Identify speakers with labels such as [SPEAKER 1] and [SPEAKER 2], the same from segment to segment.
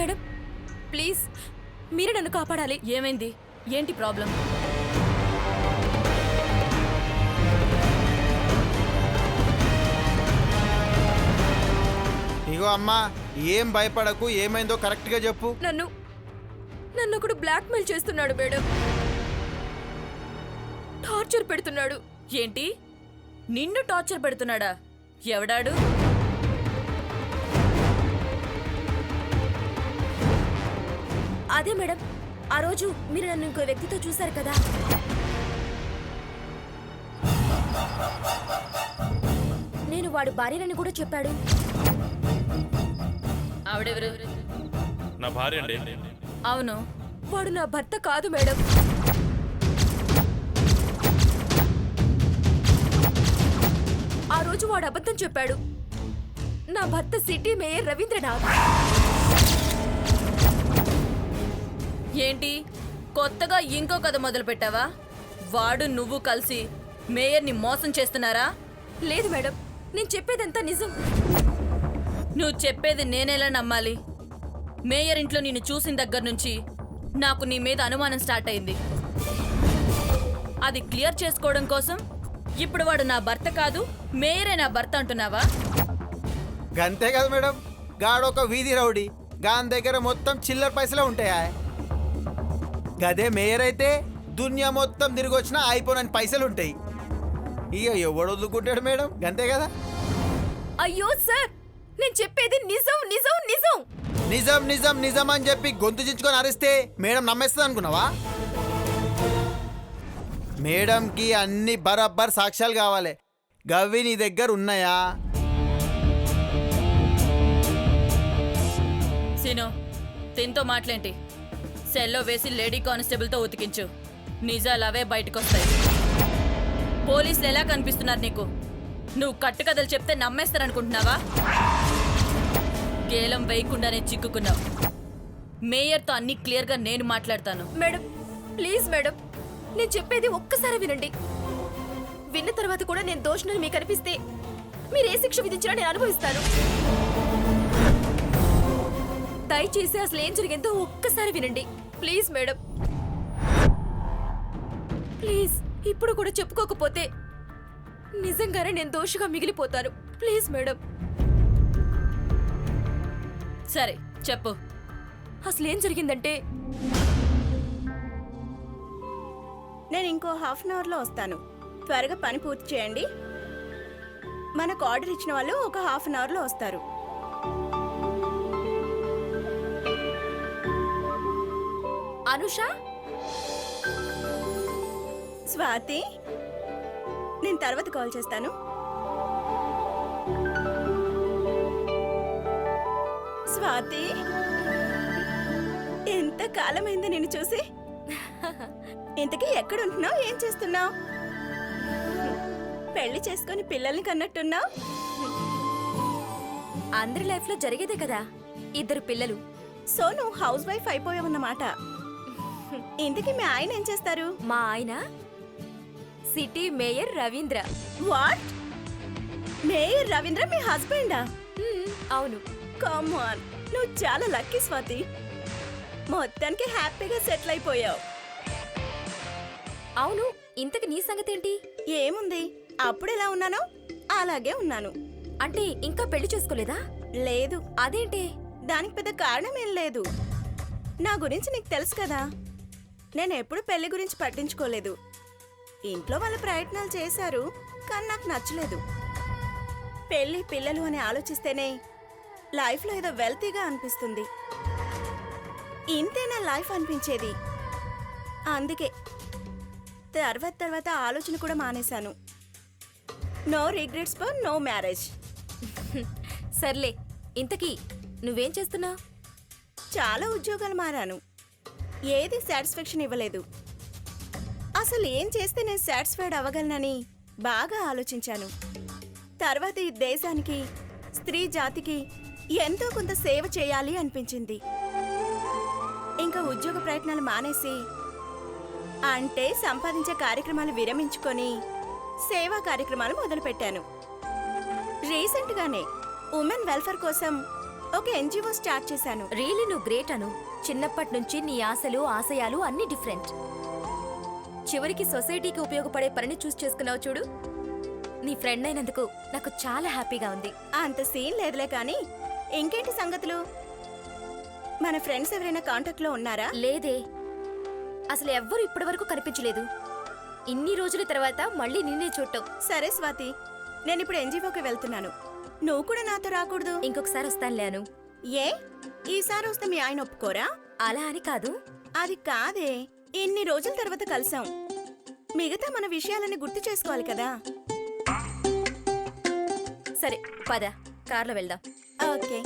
[SPEAKER 1] Madam please మీరే నన్ను కాపాడాలి.
[SPEAKER 2] ఏమైంది? ఏంటి ప్రాబ్లం?
[SPEAKER 3] ఇగో అమ్మా, ఏం భయపడకు. ఏమైందో కరెక్ట్గా చెప్పు.
[SPEAKER 1] నన్ను ఒకడు బ్లాక్మెయిల్ చేస్తున్నాడు మేడం. టార్చర్ పెడుతున్నాడు.
[SPEAKER 2] ఏంటి? నిన్ను టార్చర్ పెడుతున్నాడా? ఎవడాడు?
[SPEAKER 1] అదే మేడం, ఆ రోజు మీరు నన్ను ఇంకో వ్యక్తితో చూశారు కదా. నేను వాడు భార్యనని కూడా చెప్పాడు.
[SPEAKER 2] ఆవిడెవరు?
[SPEAKER 4] నా భార్య అండి.
[SPEAKER 2] అవును.
[SPEAKER 1] వాడు నా భర్త కాదు మేడం. ఆ రోజు వాడు అబద్ధం చెప్పాడు. నా భర్త సిటీ మేయర్ రవీంద్రనాథ్.
[SPEAKER 2] ఏంటి కొత్తగా ఇంకో కథ మొదలు పెట్టావా? వాడు నువ్వు కలిసి మేయర్ని మోసం చేస్తున్నారా?
[SPEAKER 1] లేదు మేడం, నేను చెప్పేదంతా నిజం.
[SPEAKER 2] నువ్వు చెప్పేది నేనెలా నమ్మాలి? మేయర్ ఇంట్లో నిన్ను చూసిన దగ్గర నుంచి నాకు నీ మీద అనుమానం స్టార్ట్ అయింది. అది క్లియర్ చేసుకోవడం కోసం ఇప్పుడు వాడు నా భర్త కాదు, మేయరే నా భర్త అంటున్నావా?
[SPEAKER 3] గంతే కదా మేడం, గాడొక వీధి రౌడీ. గాన్ దగ్గర మొత్తం చిల్లర పైసలే ఉంటాయా? గదే మేయర్ అయితే దునియా మొత్తం తిరిగి వచ్చినా అయిపోయిన పైసలు ఉంటాయి. ఇక ఎవడు వదులుకుంటాడు మేడం? గంతే కదా.
[SPEAKER 1] అయ్యో సార్, నేను చెప్పేది నిజం నిజం నిజం.
[SPEAKER 3] నిజం నిజం నిజం అని చెప్పి గొంతు చించుకొని అరిస్తే మేడం నమ్మేస్తుంది అనుకున్నావా? మేడంకి అన్ని బరాబర్ సాక్ష్యాలు కావాలి. గవి నీ దగ్గర ఉన్నాయా?
[SPEAKER 2] సీను, తింతో మాట్లాంటి సెల్లో వేసి లేడీ కానిస్టేబుల్తో ఉతికించు. నిజాలు అవే బయటకొస్తాయి. పోలీసులు ఎలా కనిపిస్తున్నారు నీకు? నువ్వు కట్టుకథలు చెప్తే నమ్మేస్తారనుకుంటున్నావా? గేలం వేయకుండానే చిక్కుకున్నావు. మేయర్తో అన్ని క్లియర్గా నేను మాట్లాడతాను.
[SPEAKER 1] మేడం ప్లీజ్ మేడం, నేను చెప్పేది ఒక్కసారి వినండి. విన్న తర్వాత కూడా నేను దోషునని మీకు అనిపిస్తే మీరు ఏ శిక్ష విధించినా నేను అనుభవిస్తాను. దయచేసి అసలు ఏం జరిగిందో ఒక్కసారి వినండి ప్లీజ్ మేడం. ప్లీజ్, ఇప్పుడు కూడా చెప్పుకోకపోతే నిజంగానే నేను దోషిగా మిగిలిపోతాను. Please madam.
[SPEAKER 2] సరే చెప్పు.
[SPEAKER 1] అసలు ఏం జరిగిందంటే,
[SPEAKER 5] నేను ఇంకో హాఫ్ అన్ అవర్లో వస్తాను. త్వరగా పని పూర్తి చేయండి. మనకు ఆర్డర్ ఇచ్చిన వాళ్ళు ఒక హాఫ్ అన్ అవర్లో వస్తారు.
[SPEAKER 1] అనుష,
[SPEAKER 5] స్వాతి, నేను తర్వాత కాల్ చేస్తాను. స్వాతి, ఎంత కాలమైంది నిన్ను చూసి. ఇంతకీ ఎక్కడుంటున్నావు? ఏం చేస్తున్నావు? పెళ్లి చేసుకొని పిల్లల్ని కన్నట్టున్నావు.
[SPEAKER 1] అందరి లైఫ్ లో జరిగేదే కదా, 2 పిల్లలు.
[SPEAKER 5] సో నువ్వు హౌస్ వైఫ్ అయిపోయావన్నమాట. ఇంతకీ మీ ఆయన ఏం చేస్తారు?
[SPEAKER 1] మా ఆయన city mayor Ravindra.
[SPEAKER 5] What? Mayor Ravindra మీ హస్బెండా?
[SPEAKER 1] అవును.
[SPEAKER 5] కమ్ ఆన్, నువ్వు చాలా లక్కీ స్వాతి. మొత్తానికి హ్యాపీగా సెటిల్ అయిపోయావు.
[SPEAKER 1] అవును, ఇంతకు నీ సంగతి ఏంటి?
[SPEAKER 5] ఏముంది, అప్పుడు ఎలా ఉన్నానో అలాగే ఉన్నాను.
[SPEAKER 1] అంటే ఇంకా పెళ్లి చేసుకోలేదా?
[SPEAKER 5] లేదు.
[SPEAKER 1] అదేంటి?
[SPEAKER 5] దానికి పెద్ద కారణం ఏం లేదు. నా గురించి నీకు తెలుసు కదా, నేను ఎప్పుడు పెళ్లి గురించి పట్టించుకోలేదు. ఇంట్లో వాళ్ళ ప్రయత్నాలు చేశారు, కానీ నాకు నచ్చలేదు. పెళ్లి పిల్లలు అని ఆలోచిస్తేనే లైఫ్లో ఏదో వెల్తీగా అనిపిస్తుంది. ఇంతేనా లైఫ్ అనిపించేది. అందుకే తర్వాత ఆలోచన కూడా మానేశాను. No regrets for no marriage.
[SPEAKER 1] సర్లే, ఇంతకీ నువ్వేం చేస్తున్నావు?
[SPEAKER 5] చాలా ఉద్యోగాలు మారాను, ఏది సాటిస్ఫాక్షన్ ఇవ్వలేదు. అసలు ఏం చేస్తే నేను సాటిస్ఫైడ్ అవ్వగలనని బాగా ఆలోచించాను. తర్వాత ఈ దేశానికి, స్త్రీ జాతికి ఎంతో కొంత సేవ చేయాలి అనిపించింది. ఇంకా ఉద్యోగ ప్రయత్నాలు మానేసి, అంటే సంపాదించే కార్యక్రమాలు విరమించుకొని సేవా కార్యక్రమాలు మొదలుపెట్టాను. రీసెంట్గానే ఉమెన్ వెల్ఫేర్ కోసం ఒక ఎన్జిఓ స్టార్ట్ చేశాను.
[SPEAKER 1] రియలీ నువ్వు గ్రేట్ అను. చిన్నప్పటి నుంచి నీ ఆశలు ఆశయాలు అన్ని డిఫరెంట్. చివరికి సొసైటీకి ఉపయోగపడే పనిని చూస్ చేసుకున్నావు చూడు. నీ ఫ్రెండ్ అయినందుకు నాకు చాలా హ్యాపీగా ఉంది.
[SPEAKER 5] అంత సీన్ లేదులే కానీ ఇంకేంటి సంగతులు? మన ఫ్రెండ్స్ ఎవరైనా కాంటాక్ట్ లో ఉన్నారా?
[SPEAKER 1] లేదే, అసలు ఎవ్వరూ ఇప్పటి వరకు కనిపించలేదు. ఇన్ని రోజుల తర్వాత మళ్ళీ నిన్నే చూడటం.
[SPEAKER 5] సరే స్వాతి, నేను ఇప్పుడు ఎన్జిఓకి వెళ్తున్నాను. నువ్వు కూడా నాతో రాకూడదు?
[SPEAKER 1] ఇంకొకసారి వస్తానులేను.
[SPEAKER 5] ఏ ఈసారి వస్తే మీ ఆయన ఒప్పుకోరా?
[SPEAKER 1] అలా అని కాదు.
[SPEAKER 5] అది కాదే, ఇన్ని రోజుల తర్వాత కలిసాం. మిగతా మన విషయాలని గుర్తు చేసుకోవాలి కదా.
[SPEAKER 1] సరే పద, కార్లో వెళ్దాం.
[SPEAKER 5] ఓకే.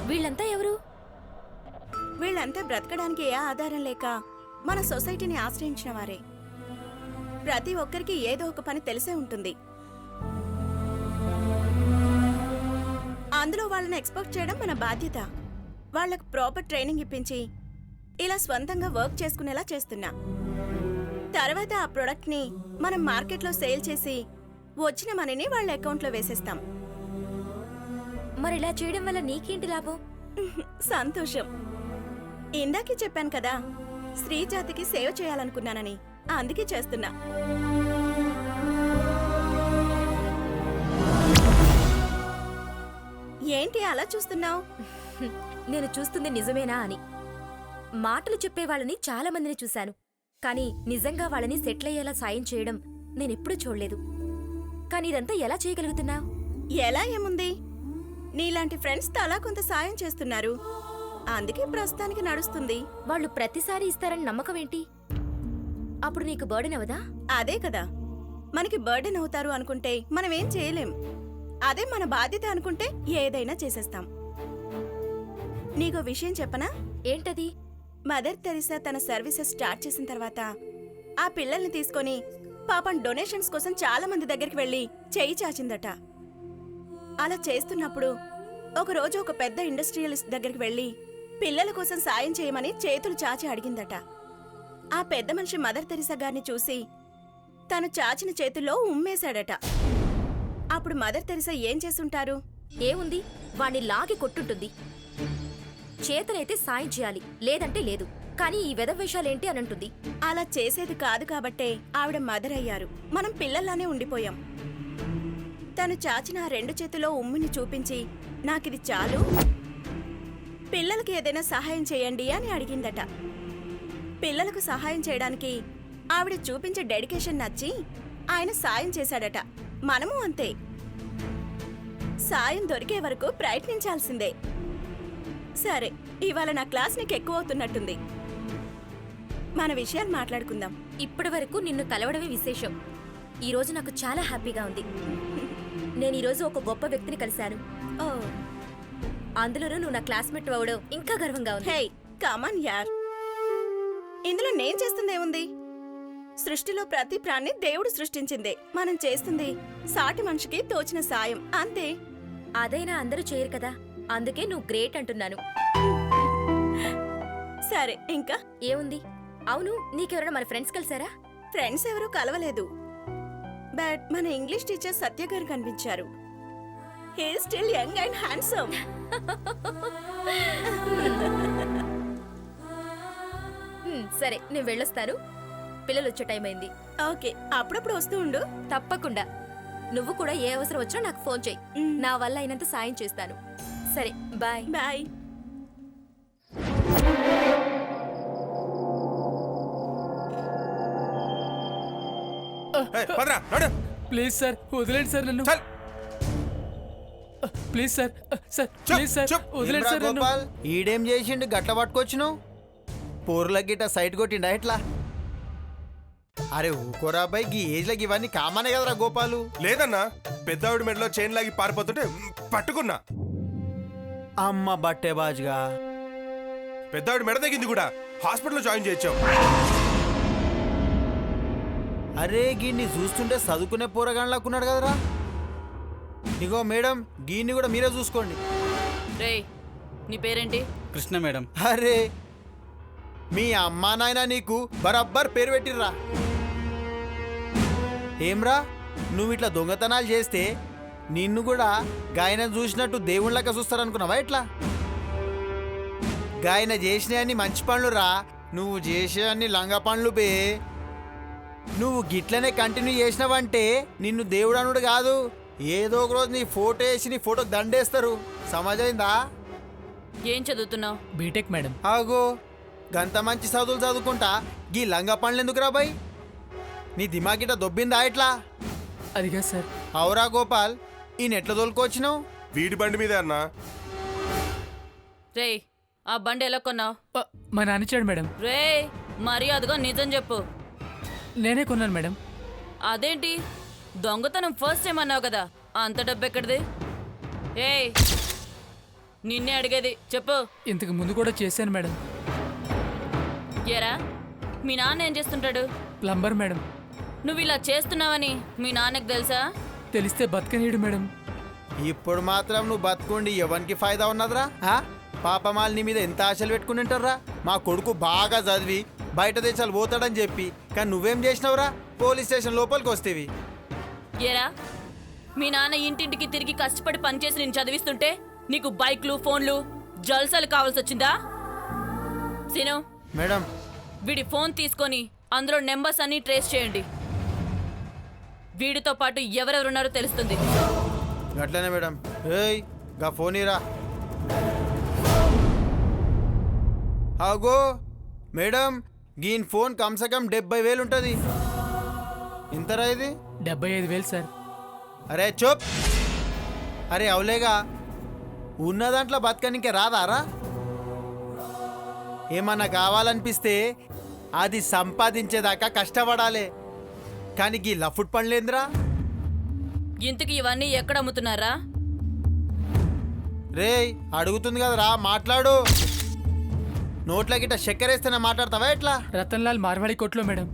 [SPEAKER 1] వీళ్ళంతా ఎవరు?
[SPEAKER 5] వీళ్ళంతా బ్రతకడానికి ఏ ఆధారం లేక మన సొసైటీని ఆశ్రయించిన వారే. ప్రతి ఒక్కరికి ఏదో ఒక పని తెలిసే ఉంటుంది. అందులో వాళ్ళని ఎక్స్పోర్ట్ చేయడం మన బాధ్యత. వాళ్ళకు ప్రాపర్ ట్రైనింగ్ ఇప్పించి ఇలా స్వంతంగా వర్క్ చేసుకునేలా చేస్తున్నా. తర్వాత ఆ ప్రొడక్ట్ని మనం మార్కెట్లో సేల్ చేసి వచ్చిన మనీని వాళ్ళ అకౌంట్లో వేసేస్తాం.
[SPEAKER 1] మరి ఇలా చేయడం వల్ల నీకేంటి లాభం?
[SPEAKER 5] సంతోషం. ఇందాకే చెప్పాను కదా, స్త్రీ జాతికి సేవ చేయాలనుకున్నానని. అందుకే చేస్తున్నా. ఏంటి అలా చూస్తున్నావు?
[SPEAKER 1] నేను చూస్తుంది నిజమేనా అని. మాటలు చెప్పే వాళ్ళని చాలా మందిని చూశాను, కానీ నిజంగా వాళ్ళని సెటిల్ అయ్యేలా సాయం చేయడం నేనెప్పుడూ చూడలేదు. కానీ ఇదంతా ఎలా చేయగలుగుతున్నావు?
[SPEAKER 5] ఎలా ఏముంది, నీలాంటి ఫ్రెండ్స్ తలా కొంత సాయం చేస్తున్నారు. అందుకే ప్రస్తుతానికి నడుస్తుంది.
[SPEAKER 1] వాళ్ళు ప్రతిసారి ఇస్తారని నమ్మకం ఏంటి? అప్పుడు నీకు బర్డెన్ అవదా?
[SPEAKER 5] అదే కదా, మనకి బర్డెన్ అవుతారు అనుకుంటే మనం ఏం చేయలేం. అదే మన బాధ్యత అనుకుంటే ఏదైనా చేసేస్తాం. నీకో విషయం చెప్పనా?
[SPEAKER 1] ఏంటది?
[SPEAKER 5] మదర్ తెరిసా తన సర్వీసెస్ స్టార్ట్ చేసిన తర్వాత ఆ పిల్లల్ని తీసుకొని పాపం డొనేషన్స్ కోసం చాలా మంది దగ్గరికి వెళ్లి చేయి చాచిందట. అలా చేస్తున్నప్పుడు ఒకరోజు ఒక పెద్ద ఇండస్ట్రియలిస్ట్ దగ్గరికి వెళ్లి పిల్లల కోసం సాయం చేయమని చేతులు చాచి అడిగిందట. ఆ పెద్ద మనిషి మదర్ తెరిసా గారిని చూసి తను చాచిన చేతుల్లో ఉమ్మేశాడట. అప్పుడు మదర్ తెరిసా ఏం చేసుంటారు?
[SPEAKER 1] ఏముంది, వాణ్ణి లాగి కొట్టుంటుంది. చేతనైతే సాయం చేయాలి, లేదంటే లేదు. కానీ ఈ వెధవేషాలేంటి అనంటుంది.
[SPEAKER 5] అలా చేసేది కాదు కాబట్టే ఆవిడ మదర్ అయ్యారు. మనం పిల్లల్లానే ఉండిపోయాం. తను చాచిన ఆ రెండు చేతిలో ఉమ్మిని చూపించి నాకిది చాలు, పిల్లలకి ఏదైనా సహాయం చేయండి అని అడిగిందట. పిల్లలకు సహాయం చేయడానికి ఆవిడ చూపించే డెడికేషన్ నచ్చి ఆయన సాయం చేశాడట. మనము అంతే, సాయం దొరికే వరకు ప్రయత్నించాల్సిందే. సరే, ఇవాళ నా క్లాస్ నీకు ఎక్కువ అవుతున్నట్టుంది. మన విషయాలు మాట్లాడుకుందాం.
[SPEAKER 1] ఇప్పటి వరకు నిన్ను కలవడమే విశేషం. ఈరోజు నాకు చాలా హ్యాపీగా ఉంది. నేను ఈరోజు ఒక గొప్ప వ్యక్తిని కలిశాను.
[SPEAKER 5] ఓ,
[SPEAKER 1] అందులోనూ నువ్వు నా క్లాస్మేట్ అవ్వడం ఇంకా గర్వంగా ఉంది.
[SPEAKER 5] హే కమాన్ యార్, ఇందులో నేను చేస్తుందేముంది? సృష్టిలో ప్రతి ప్రాణి దేవుడు సృష్టించిందే. మనం చేస్తుంది సాటి మనిషికి తోచిన సాయం, అంతే.
[SPEAKER 1] అదైనా అందరూ చేయరు కదా, అందుకే నువ్వు గ్రేట్ అంటున్నాను.
[SPEAKER 5] సరే, ఇంకా
[SPEAKER 1] ఏముంది? అవును, నీకెవరైనా మన ఫ్రెండ్స్ కలిసారా?
[SPEAKER 5] ఫ్రెండ్స్ ఎవరూ కలవలేదు. బట్ మన ఇంగ్లీష్ టీచర్ సత్య గారు కనిపించారు. He still young and handsome.
[SPEAKER 1] సరే, నేను వెళ్ళొస్తాను. పిల్లలు వచ్చే టైం అయింది.
[SPEAKER 5] ఓకే, అప్పుడప్పుడు వస్తూ ఉండు.
[SPEAKER 1] తప్పకుండా. నువ్వు కూడా ఏ అవసరం వచ్చినా నాకు ఫోన్ చెయ్యి. నా వల్ల అయినంత సాయం చేస్తాను. సరే, బాయ్.
[SPEAKER 5] బాయ్.
[SPEAKER 6] పదరా నడు.
[SPEAKER 7] ప్లీజ్ సార్, వదిలేండి సార్ నన్ను.
[SPEAKER 6] చల్.
[SPEAKER 7] ప్లీజ్ సార్, సార్
[SPEAKER 6] చెప్,
[SPEAKER 7] ప్లీజ్ సార్,
[SPEAKER 6] చెప్.
[SPEAKER 7] వదిలేండి
[SPEAKER 3] ఏమ్రా
[SPEAKER 7] సార్ నన్ను.
[SPEAKER 3] గోపాల్, ఈడేం చేసిండు గట్ల పట్టుకొచ్చినావు? పూర్ల గిట్ట సైట్ కొట్టిండా ఎట్లా? అరే ఊకోరా అబ్బాయి, ఈ ఏజ్ లకి ఇవన్నీ కామనే కదరా గోపాలు.
[SPEAKER 6] లేదన్నా, పెద్దవిడ మెడలో చైన్ లాగి పారిపోతుంటే పట్టుకున్నా.
[SPEAKER 3] అమ్మ బట్టే బాజ్గా.
[SPEAKER 6] పెద్దవిడ మెడ తగ్గింది కూడా, హాస్పిటల్లో జాయిన్ చేయించాం.
[SPEAKER 3] అరే గిన్ని చూస్తుంటే చదువుకునే పోరగాళ్ళకున్నాడు కదరా. ఇగో మేడం గీన్ని కూడా మీరే చూసుకోండి.
[SPEAKER 2] రేయ్ నీ పేరేంటి?
[SPEAKER 8] కృష్ణ మేడం.
[SPEAKER 3] అరే మీ అమ్మా నాయన నీకు బరబ్బర్ పేరు పెట్టిర్రా. ఏమ్రా నువ్వు ఇట్లా దొంగతనాలు చేస్తే నిన్ను కూడా గాయన చూసినట్టు దేవుళ్ళక చూస్తారనుకున్నావా? ఇట్లా గాయన చేసిన అన్ని మంచి పనులు రా, నువ్వు చేసే అన్ని లంగ పనులు బే. నువ్వు గిట్లనే కంటిన్యూ చేసినావంటే నిన్ను దేవుడు అనుడు కాదు, ఏదో ఒక రోజు నీ ఫోటో వేసి నీ ఫోటోకి దండేస్తారు. సమాజైందా?
[SPEAKER 2] ఏం చదువుతున్నావు?
[SPEAKER 7] BTech madam.
[SPEAKER 3] ఆగో గంత మంచి చదువులు చదువుకుంటా గీ లంగా పనులు ఎందుకు రాబాయ్? నీ దిమాగిట దొబ్బిందా ఇట్లా?
[SPEAKER 7] అదిగా సార్.
[SPEAKER 3] అవురా గోపాల్, ఈయన ఎట్లా తోలుకొచ్చినావు?
[SPEAKER 6] వీడి బండి మీదే అన్నా.
[SPEAKER 2] రేయ్ ఆ బండి ఎలా కొన్నావు?
[SPEAKER 7] మా నాన్న ఇచ్చాడు మేడం.
[SPEAKER 2] రేయ్ మర్యాదగా నిజం చెప్పు.
[SPEAKER 7] నేనే కొన్నాను మేడం.
[SPEAKER 2] అదేంటి దొంగతనం ఫస్ట్ టైం అన్నావు కదా, అంత డబ్బు ఎక్కడిది? ఏయ్ నిన్నే అడిగేది, చెప్పు.
[SPEAKER 7] ఇంతకు ముందు కూడా చేశాను మేడం.
[SPEAKER 2] ఏరా మీ నాన్న ఏం చేస్తుంటాడు?
[SPEAKER 7] Plumber madam.
[SPEAKER 2] నువ్వు ఇలా చేస్తున్నావని మీ నాన్నకు తెలుసా?
[SPEAKER 7] తెలిస్తే బతకనీయడు మేడం.
[SPEAKER 3] ఇప్పుడు మాత్రం నువ్వు బతుకుండి ఎవరికి ఫాయిదా ఉన్నదిరా? పాపమాల నీ మీద ఎంత ఆశలు పెట్టుకుని ఉంటారా? మా కొడుకు బాగా చదివి బయట దేశాలు పోతాడని చెప్పి, కానీ నువ్వేం చేసినావురా? పోలీస్ స్టేషన్ లోపలికి వస్తేవి.
[SPEAKER 2] ఏరా మీ నాన్న ఇంటింటికి తిరిగి కష్టపడి పనిచేసి నేను చదివిస్తుంటే నీకు బైక్లు ఫోన్లు జల్సాలు కావాల్సి వచ్చిందా? సీను
[SPEAKER 3] మేడం
[SPEAKER 2] వీడి ఫోన్ తీసుకొని అందులో నెంబర్స్ అన్ని ట్రేస్ చేయండి. వీడితో పాటు ఎవరెవరున్నారో తెలుస్తుంది.
[SPEAKER 3] అట్లనే మేడం. ఏయ్ గా ఫోన్ ఇరా. ఆగో మేడం గీన్ ఫోన్ కమ్సకం 70,000 ఉంటుంది. ఇంతరా ఇది?
[SPEAKER 7] 75,000 సార్.
[SPEAKER 3] అరే చూప్. అరే అవులేగా ఉన్న దాంట్లో బతకనికే రాదారా? ఏమన్నా కావాలనిపిస్తే అది సంపాదించేదాకా కష్టపడాలి, కానీ గీ లఫుట్ పనులేంద్రా?
[SPEAKER 2] ఇంతకి ఇవన్నీ ఎక్కడ అమ్ముతున్నారా?
[SPEAKER 3] రేయ్ అడుగుతుంది కదరా, మాట్లాడు. నోట్ల గిట్ట చక్కెరేస్తేనే మాట్లాడతావా ఎట్లా?
[SPEAKER 7] రతన్లాల్ మార్వాడి కోట్లో మేడం.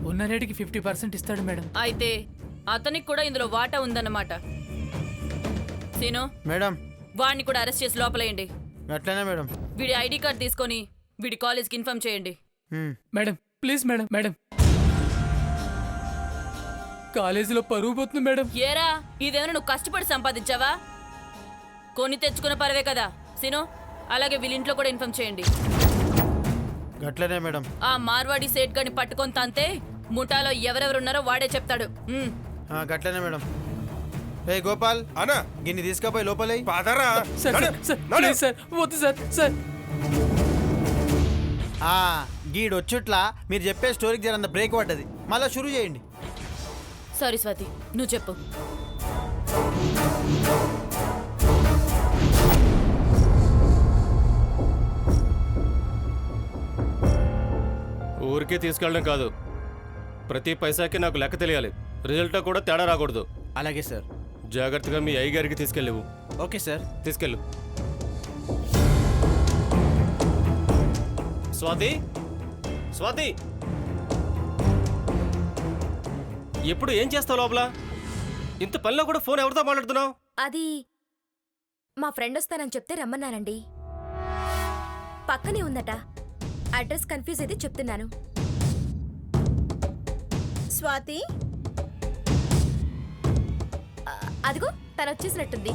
[SPEAKER 7] ఉన్న రేటుకి 50% ఇస్తాడు మేడం.
[SPEAKER 2] అయితే అతనికి కూడా ఇందులో వాటా ఉందన్నమాట. సీను
[SPEAKER 3] మేడం
[SPEAKER 2] వాడిని కూడా అరెస్ట్ చేసి లోపలేయండి.
[SPEAKER 3] అట్లనే మేడం.
[SPEAKER 2] వీడి ఐడి కార్డ్ తీసుకొని వీడి కాలేజ్కి ఇన్ఫార్మ్ చేయండి.
[SPEAKER 7] Madam please madam. మేడం కాలేజీలో పరువు పోతుంది మేడం.
[SPEAKER 2] ఏరా ఇదేమైనా నువ్వు కష్టపడి సంపాదించావా? కొని తెచ్చుకున్న పరవే కదా. సీను అలాగే వీళ్ళింట్లో కూడా ఇన్ఫార్మ్ చేయండి.
[SPEAKER 3] అట్లనే మేడం.
[SPEAKER 2] ఆ మార్వాడి సేట్ గాని పట్టుకొని తంతే ముఠాలో ఎవరెవరున్నారో వాడే చెప్తాడు.
[SPEAKER 3] గట్లనే మేడం. ఏ గోపాల్
[SPEAKER 6] అన్నా
[SPEAKER 3] గిన్ని తీసుకపోయి లోపలే.
[SPEAKER 6] పదరా.
[SPEAKER 7] సార్
[SPEAKER 6] నడు,
[SPEAKER 7] సార్
[SPEAKER 6] నడు.
[SPEAKER 7] ప్లీజ్ సార్ వద్దు సార్. సార్
[SPEAKER 3] గీడొచ్చుట్లా మీరు చెప్పే స్టోరీకి జరంత బ్రేక్ పడ్డది, మళ్ళీ షురూ చేయండి.
[SPEAKER 2] సారీ స్వాతి నువ్వు చెప్పు.
[SPEAKER 9] ఊరికే తీసుకెళ్ళడం కాదు, ప్రతి పైసాకి నాకు లెక్క తెలియాలి. రిజల్ట్ కూడా తేడా రాకూడదు.
[SPEAKER 8] అలాగే సార్.
[SPEAKER 9] జాగ్రత్తగా మీ అయ్య గారికి తీసుకెళ్ళివు.
[SPEAKER 8] Okay sir.
[SPEAKER 9] తీసుకెళ్ళు. స్వాతి, స్వాతి, ఎప్పుడు ఏం చేస్తావు లోపల? ఇంత పనిలో కూడా ఫోన్ ఎవరితో మాట్లాడుతున్నావు?
[SPEAKER 1] అది మా ఫ్రెండ్ వస్తానని చెప్తే రమ్మన్నానండి. పక్కనే ఉందట. అడ్రస్ కన్ఫ్యూజ్ అయితే చెప్తున్నాను.
[SPEAKER 5] స్వాతి
[SPEAKER 1] అదిగో తను వచ్చేసినట్టుంది.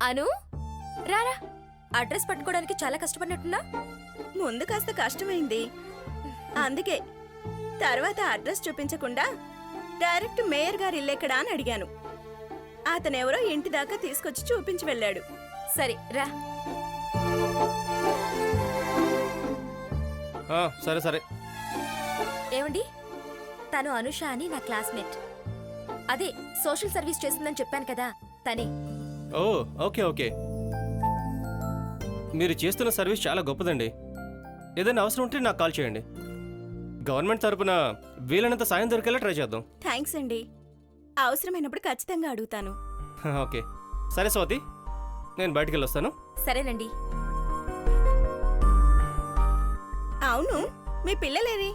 [SPEAKER 1] అను రారా, అడ్రస్ పట్టుకోవడానికి చాలా కష్టపడినట్టున్నా.
[SPEAKER 5] ముందు కాస్త కష్టమైంది, అందుకే తర్వాత అడ్రస్ చూపించకుండా డైరెక్ట్ మేయర్ గారి ఇల్లెక్కడా అని అడిగాను. అతనెవరో ఇంటి దాకా తీసుకొచ్చి చూపించి వెళ్ళాడు.
[SPEAKER 1] సరే రా.
[SPEAKER 9] సరే సరే.
[SPEAKER 1] ఏమండి, తను అనుష అని నా క్లాస్మేట్. అదే సోషల్ సర్వీస్ చేస్తుందని చెప్పాను కదా, తనే.
[SPEAKER 9] ఓ ఓకే ఓకే. మీరు చేస్తున్న సర్వీస్ చాలా గొప్పదండి. ఏదైనా అవసరం ఉంటే నాకు కాల్ చేయండి. గవర్నమెంట్ తరపున వీలైనంత సాయం దొరికేలా ట్రై చేద్దాం.
[SPEAKER 5] థ్యాంక్స్ అండి, అవసరమైనప్పుడు ఖచ్చితంగా అడుగుతాను.
[SPEAKER 9] ఓకే సరే స్వాతి, నేను బయటికి వెళ్ళొస్తాను.
[SPEAKER 1] సరేనండి.
[SPEAKER 5] అవును, మీ పిల్లలేరి?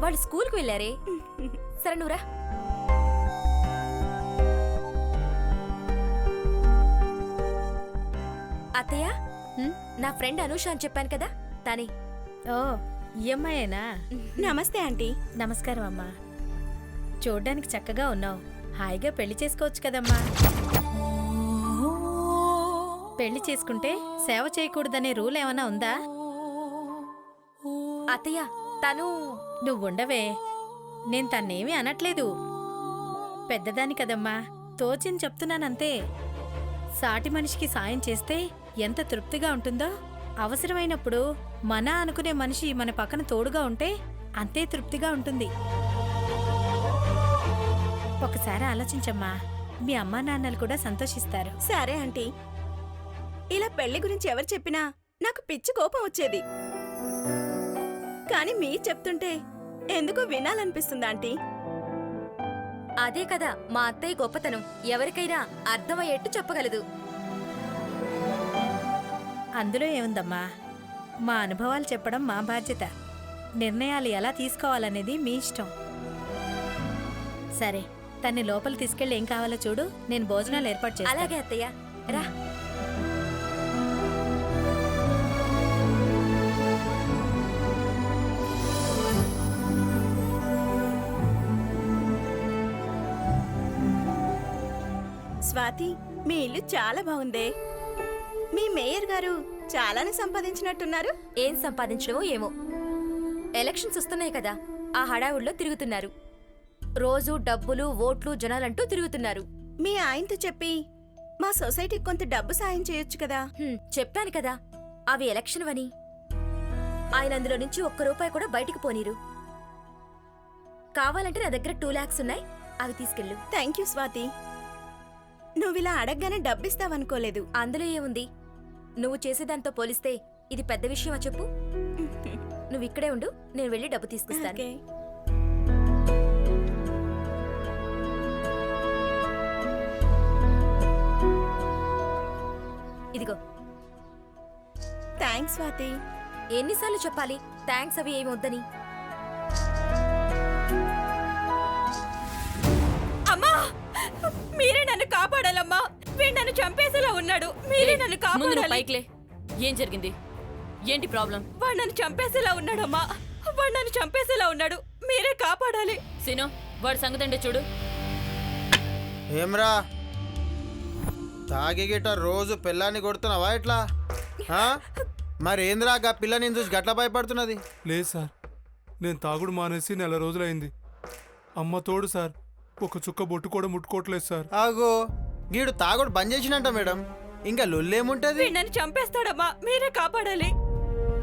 [SPEAKER 1] వాళ్ళు స్కూల్కి వెళ్ళారే. సరే నువ్వురా. అత్తయ్య, నా ఫ్రెండ్ అనూష అని చెప్పాను కదా, తనే.
[SPEAKER 10] ఓ ఈ అమ్మాయేనా?
[SPEAKER 5] నమస్తే ఆంటీ.
[SPEAKER 10] నమస్కారం అమ్మా. చూడ్డానికి చక్కగా ఉన్నావు. హాయిగా పెళ్లి చేసుకోవచ్చు కదమ్మా. పెళ్లి చేసుకుంటే సేవ చేయకూడదనే రూల్ ఏమైనా ఉందా?
[SPEAKER 1] అత్తయ్య, తను
[SPEAKER 10] నువ్వుండవే, నేను తన్నేమీ అనట్లేదు. పెద్దదాని కదమ్మా, తోచింది చెప్తున్నానంతే. సాటి మనిషికి సాయం చేస్తే ఎంత తృప్తిగా ఉంటుందో, అవసరమైనప్పుడు మన అనుకునే మనిషి మన పక్కన తోడుగా ఉంటే అంతే తృప్తిగా ఉంటుంది. ఒకసారి ఆలోచించమ్మా, మీ అమ్మా నాన్నలు కూడా సంతోషిస్తారు.
[SPEAKER 5] సరే ఆంటీ. ఇలా పెళ్లి గురించి ఎవరు చెప్పినా నాకు పిచ్చి కోపం వచ్చేది. కానీ మీరు చెప్తుంటే ఎందుకో వినాలనిపిస్తుంది ఆంటీ.
[SPEAKER 1] అదే కదా మా అత్తయ్య గొప్పతనం, ఎవరికైనా అర్థమయ్యేట్టు చెప్పగలదు.
[SPEAKER 10] అందులో ఏముందమ్మా, మా అనుభవాలు చెప్పడం మా బాధ్యత. నిర్ణయాలు ఎలా తీసుకోవాలనేది మీ ఇష్టం. సరే, తన్ని లోపల తీసుకెళ్ళి ఏం కావాలో చూడు, నేను భోజనాలు ఏర్పాటు చేస్తాను.
[SPEAKER 1] అలాగే అత్తయ్య, రా.
[SPEAKER 5] స్వాతి, మీ ఇల్లు చాలా బాగుందే. మీ మేయర్ గారు చాలానే సంపాదించినట్టున్నారు.
[SPEAKER 1] ఏం సంపాదించడమో ఏమో, ఎలక్షన్స్ వస్తున్నాయి కదా, ఆ హడావుల్లో తిరుగుతున్నారు. రోజు డబ్బులు, ఓట్లు, జనాలంటూ తిరుగుతున్నారు.
[SPEAKER 5] మీ ఆయనతో చెప్పి మా సొసైటీకి కొంత డబ్బు సాయం చేయొచ్చు కదా.
[SPEAKER 1] చెప్పాను కదా, అవి ఎలక్షన్ వని. ఆయన అందులో నుంచి ఒక్క రూపాయి కూడా బయటికి పోనీరు. కావాలంటే నా దగ్గర 2 lakhs ఉన్నాయి, అవి తీసుకెళ్ళు.
[SPEAKER 5] Thank you Swathi. నువ్విలా అడగగానే డబ్బిస్తావనుకోలేదు.
[SPEAKER 1] అందులో ఏముంది, నువ్వు చేసేదాంతో పోలిస్తే ఇది పెద్ద విషయమా చెప్పు. నువ్వు ఇక్కడే ఉండు, నేను వెళ్ళి డబ్బు తీసుకొస్తాను.
[SPEAKER 5] ఓకే.
[SPEAKER 1] ఇదిగో.
[SPEAKER 5] థ్యాంక్స్ స్వాతి.
[SPEAKER 1] ఎన్నిసార్లు చెప్పాలి థ్యాంక్స్ అవి ఏమి వద్దని?
[SPEAKER 2] అమ్మా, మీరే నన్ను కాపాడాలమ్మా. వీడు నన్ను చంపేసేలా ఉన్నాడు. మీరే నన్ను కాపాడాలి. పైకిలే. ఏం జరిగింది? ఏంటి ప్రాబ్లం? వాడు నన్ను చంపేసేలా ఉన్నాడమ్మా. వాడు నన్ను చంపేసేలా ఉన్నాడు. మీరే కాపాడాలి. సీను, వాడు సంగతంటే చూడు.
[SPEAKER 3] ఏమ్రా, తాగి గిట్ట రోజు పిల్లాన్ని కొడుతున్నావా ఇట్లా? మరి ఏంద్రా గా పిల్లని చూసి గట్ల భయపడుతున్నది?
[SPEAKER 6] లేదు సార్, నేను తాగుడు మానేసి 4 రోజులైంది. అమ్మ తోడు సార్, ఒక చుక్క బొట్టు కూడా ముట్టుకోవట్లేదు సార్.
[SPEAKER 3] ఆగో, గీడు తాగుడు బంద్ చేసినంట మేడం. ఇంకా లొల్లేముంటది?
[SPEAKER 2] వీడు నన్ను చంపేస్తాడమ్మా. మీరే కాపాడాలి.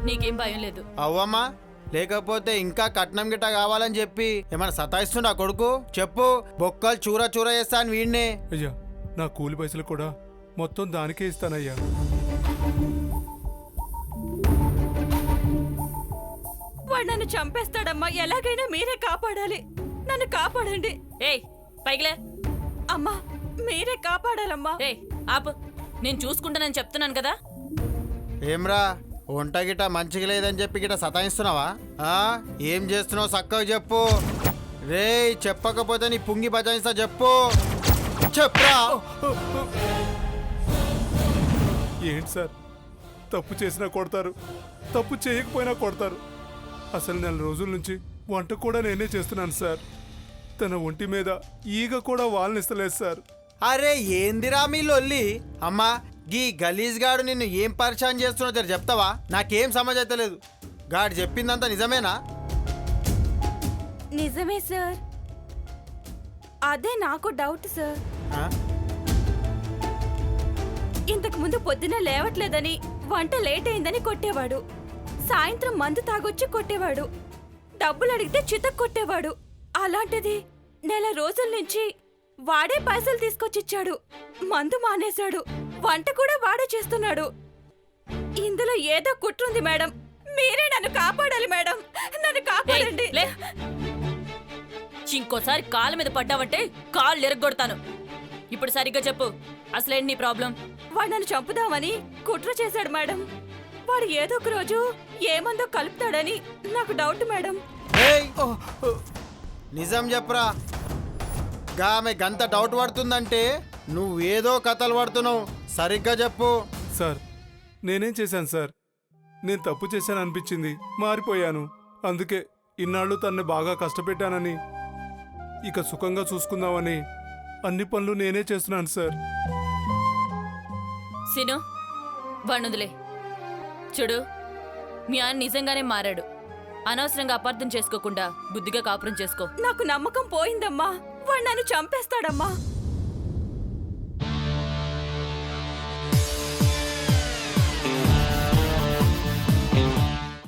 [SPEAKER 2] నీకేం భయం లేదు
[SPEAKER 3] అవ్వమ్మా, లేకపోతే ఇంకా కట్నం గిట్ట కావాలని చెప్పి ఏమైనా సతాయిస్తుండా కొడుకు? చెప్పు, బొక్కలు చూర చూర చేస్తాను వీడినే.
[SPEAKER 6] అయ్యా, నా కూలి పైసలు కూడా మొత్తం దానికే ఇస్తానయ్యా.
[SPEAKER 2] వాడు నన్ను చంపేస్తాడమ్మా. ఎలాగైనా మీరే కాపాడాలి. నన్ను కాపాడండి. ఏయ్, పైకిలే. అమ్మా, మీరే కాపాడాలమ్మా. ఏయ్, ఆపు. నేను చూసుకుంటానని చెప్తున్నాను కదా.
[SPEAKER 3] ఏమ్రా, వంట గిట్ట మంచిగా లేదని చెప్పి గిట్ట సతాయిస్తున్నావా? ఏం చేస్తున్నావు చక్కగా చెప్పు. రే, చెప్పకపోతే నీ పుంగి బజాయిస్తా. చెప్పు, చెప్పరా.
[SPEAKER 6] ఏంటి సార్, తప్పు చేసినా కొడతారు, తప్పు చేయకపోయినా కొడతారు. అసలు 4 రోజుల నుంచి వంట కూడా నేనే చేస్తున్నాను సార్. తన ఒంటి మీద ఈగ కూడా వాళ్ళనిస్తలేదు సార్.
[SPEAKER 3] అరే ఏందిరా మీ లొల్లి? అమ్మా, గీ గలీజ్ గాడు నిన్ను ఏం పరిచయం చేస్తున్నా జర చెప్తావా? నాకేం సమజ్ అవుతలేదు. గాడు చెప్పిందంతా నిజమేనా?
[SPEAKER 2] నిజమే సార్. అదే నాకు డౌట్ సార్.
[SPEAKER 3] ఆ?
[SPEAKER 2] ఇంతకు ముందు పొద్దున లేవట్లేదని, వంట లేట్ అయిందని కొట్టేవాడు. సాయంత్రం మందు తాగొచ్చి కొట్టేవాడు. డబ్బులు అడిగితే చితక్ కొట్టేవాడు. అలాంటిది 4 రోజుల నుంచి వాడే పైసలు తీసుకొచ్చిచ్చాడు. మందు మానేశాడు. వంట కూడా వాడే చేస్తున్నాడు. ఇందులో ఏదో కుట్రుంది మేడం. మీరే నన్ను కాపాడాలి మేడం. నన్ను కాపాడండి. ఇంకోసారి కాళ్ళ మీద పడ్డావంటే కాళ్ళు ఎరగొడతాను. ఇప్పుడు సరిగ్గా చెప్పు, అసలేంటి నీ ప్రాబ్లం? వాడు నన్ను చంపుదామని కుట్ర చేశాడు మేడం. వాడు ఏదో ఒక రోజు ఏమందో కలుపుతాడని నాకు డౌట్ మేడం.
[SPEAKER 3] ఏయ్! నిజం చెప్పరా ఆమె గంత డౌట్ పడుతుందంటే నువ్వేదో కథలు పడుతున్నావు. సరిగ్గా చెప్పు.
[SPEAKER 6] సార్ నేనేం చేశాను సార్? నేను తప్పు చేశాను అనిపించింది, మారిపోయాను. అందుకే ఇన్నాళ్ళు తన్ని బాగా కష్టపెట్టానని, ఇక సుఖంగా చూసుకుందామని అన్ని పనులు నేనే చేస్తున్నాను సార్.
[SPEAKER 2] సిను వాణ్ణుదిలే. చూడు, మీ ఆయన నిజంగానే మారాడు. అనవసరంగా అపార్థం చేసుకోకుండా బుద్ధిగా కాపురం చేసుకో.
[SPEAKER 5] నాకు నమ్మకం పోయిందమ్మా. వాడు నన్ను చంపేస్తాడమ్మా.